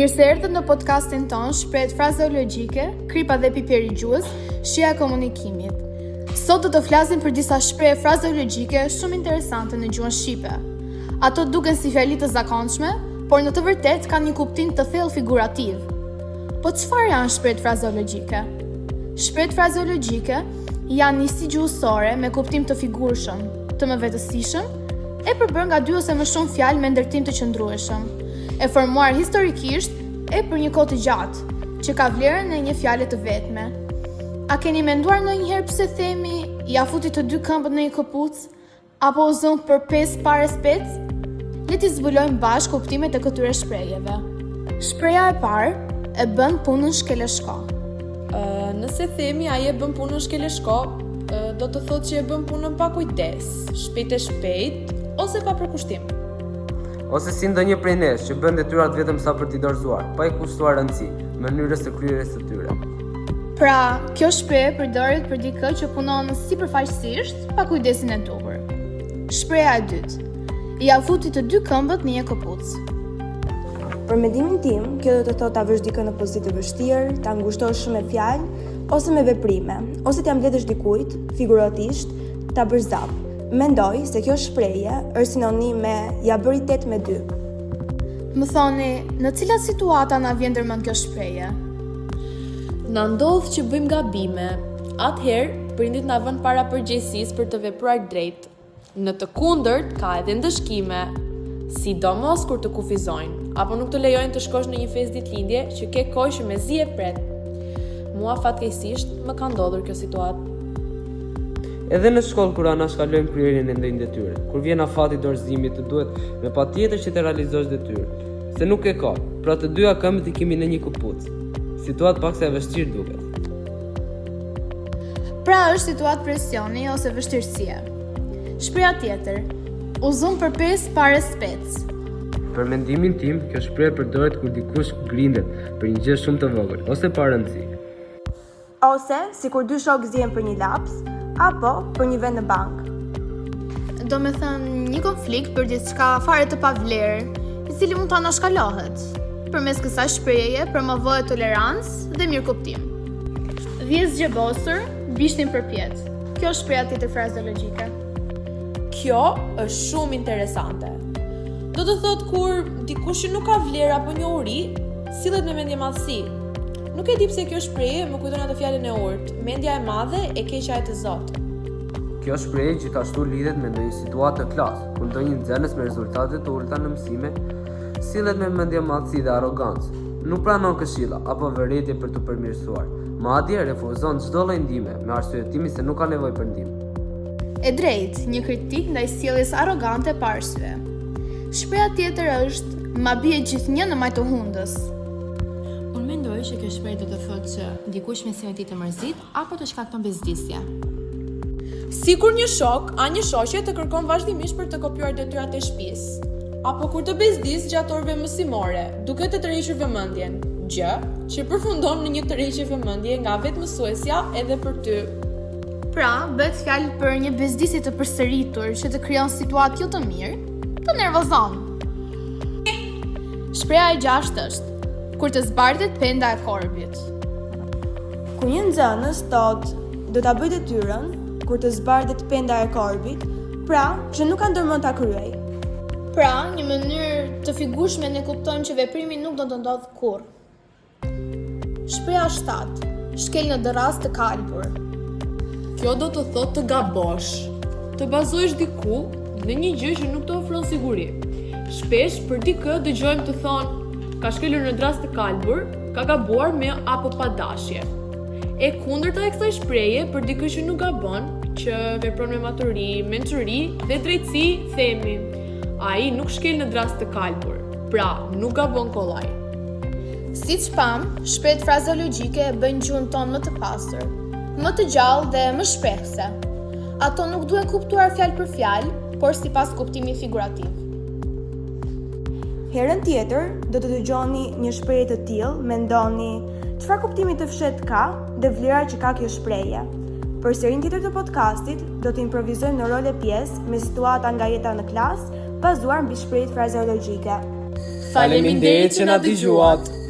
Mirë se erdhët në podcastin tonë Shprehjet frazeologjike, kripa dhe piperi i gjuhës, shija e komunikimit. Sot do të flasim për disa shprehje frazeologjike shumë interesante në gjuhën shqipe. Ato duken si fjali të zakonshme, por në të vërtetë kanë një kuptim të thellë figurativ. Po çfarë janë shprehjet frazeologjike? Shprehjet frazeologjike janë nisi gjuhësore me kuptim të figurshëm, të mëvetësishëm, e përbërë nga 2 ose më shumë fjalë me ndërtim të qëndrueshëm, e formuar historikisht e për një kohë të gjatë, që ka vlerën e një fjale të vetme. A keni menduar ndonjëherë pse themi ja futi të 2 këmbët në një këpucë, apo u zon për 5 pare spec? Le t'i zbulojmë bashkë kuptimet e këtyre shprehjeve. Shpreha e parë e bën punën shkeleshko. Nëse themi ai e bën punën shkeleshko, do të thotë që e bën punën pa kujdes, shpejt e shpejt ose pa përkushtim. Ose si ndonjë prej nesh që bën detyrat vetëm sa për t'i dorëzuar, pa i kushtuar rëndësi mënyrës së kryerjes së tyre. Pra, kjo shprehje përdoret për dikë që punon sipërfaqësisht pa kujdesin e duhur. Shpreha e dytë. Ja futi të 2 këmbët në një këpucë. Për mendimin tim, kjo do të thotë ta vësh dikën në pozitë të vështirë, ta ngushtosh shumë me fjalë ose me veprime, ose t'ia mbledhësh dikujt, figuratisht, ta bësh zap. Mendoj se kjo shprehje është sinonim me ja bëri 8 me 2. Më thoni, në cilat situata na vjen ndërmend kjo shprehje? Na ndodh që bëjmë gabime. Atëherë, prindit na vënë para përgjegjësisë për të vepruar drejt. Në të kundërt ka edhe ndëshkime, sidomos kur të kufizojnë, apo nuk të lejojnë të shkosh në një festë ditëlindje që ke kohë që mezi e pret. Mua fatkeqësisht më ka ndodhur kjo situatë. Edhe në shkollë kur ana shkalojmë kryerjen e ndonjë detyre, kur vjen afati dorëzimit të duhet me patjetër që të realizosh detyrën, se nuk e ka, pra të 2 këmbët i kemi në një këpucë. Situatë paksa e vështirë duket. Pra është situatë presioni ose vështirësie. Shpreha tjetër. U zon për 5 pare spec. Për mendimin tim, kjo shprehje përdoret kur dikush grindet për një gjë shumë të vogël ose pa rëndësi. Ose si kur 2 shokë zihen për një laps, apo për një vend në bankë. Do me thënë një konflikt për diçka fare të pavlerë, i cili mund të anashkalohet. Përmes kësaj shprehjeje promovohet tolerancë dhe mirëkuptim. Vjes gjebosur, bishtin përpjet. Kjo është shpreha tjetër frazeologjike. Kjo është shumë interesante. Do të thotë kur dikush që nuk ka vlerë apo njohuri, sillet me mendje madhësi. Nuk e di pse kjo shprehje më kujton atë fjalën e Urt, mendja e madhe e keqja e të Zotit. Kjo shprehje gjithashtu lidhet me ndonjë situatë të klasë, kur ndonjë nxënës me rezultate të ulta në mësime sillet me mendje madhësi dhe arrogancë. Nuk pranon këshilla apo vërejtje për të përmirësuar. Madje refuzon çdo lloj ndihme me arsyetimin se nuk ka nevojë për ndihmë. E drejtë, një kritik ndaj sjelljes arrogante pa arsye. Shpreha tjetër është ma bie gjithnjë në majtë të hundës. Unë mendoj që kjo shprehje do të thotë që dikush me sinë ti të mërzit apo të shkakton bezdisje. Sikur një shok a një shoqe të kërkon vazhdimisht për të kopjuar detyrat e shtëpisë, apo kur të bezdis gjatë orëve mësimore, duke të tërhequr vëmendjen, gjë që përfundon në një tërheqje vëmendje nga vetë mësuesja edhe për ty. Pra, bëhet fjalë për një bezdisje të përsëritur që të krijon situatë jo të mirë, të nervozon. Shpreha e 6 është kur të zbardhet penda e korbit. Kur një nxënës thotë do ta bëj detyrën, kur të zbardhet penda e korbit, pra që nuk ka ndërmend ta kryej. Pra, një mënyrë të figurshme ne kuptojmë që veprimi nuk do të ndodhë kurrë. Shpreha 7. Shkel në dërras të kalbur. Kjo do të thotë të gabosh, të bazohesh diku në një gjë që nuk të ofron siguri. Shpesh për dikë dëgjojmë të thonë ka shkelur në dras të kalbur, ka gabuar me apo pa dashje. E kundërta e kësaj shprehje për dikë që nuk gabon, që vepron me maturi, mençuri dhe drejtësi, themi ai nuk shkel në dras të kalbur, pra nuk gabon kollaj. Siç pam, shprehjet frazeologjike e bëjnë gjuhën tonë më të pastër, më të gjallë dhe më shprehse. Ato nuk duhen kuptuar fjalë për fjalë, por sipas kuptimit figurativ. Herën tjetër, do të dëgjoni një shprehje të tillë, mendoni çfarë kuptimi të fshet ka dhe vlera që ka kjo shprehje. Për serin tjetër të podcastit, do të improvizojmë në role pjesë me situata nga jeta në klasë, bazuar mbi shprehjet frazeologjike. Faleminderit që na dëgjuat.